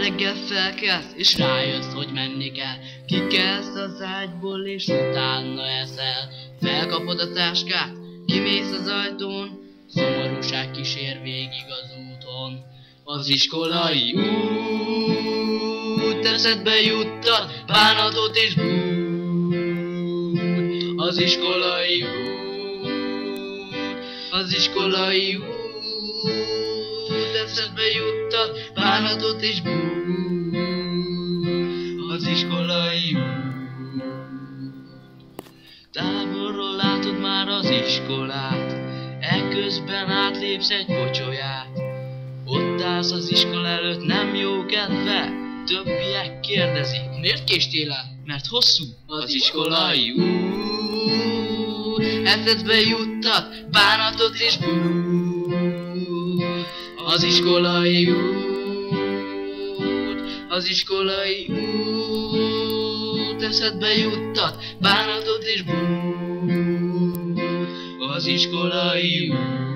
Reggel felkelsz, és rájössz, hogy menni kell. Kikelsz az ágyból, és utána eszel. Felkapod a táskát, kimész az ajtón, szomorúság kísér végig az úton. Az iskolai út eszedbe juttat bánatot és bút. Az iskolai út, az iskolai út eszedbe juttat bánatot és bút. Az iskolai út. Távolról látod már az iskolát, ekközben átlépsz egy pocsolyát. Ott állsz az iskola előtt, nem jó kedve, többiek kérdezik, miért késtél el? Mert hosszú az iskolai út, eszedbe juttat bánatot és bút. Az iskolai út, az iskolai út, eszedbe juttat bánatot és bút. Az iskolai út.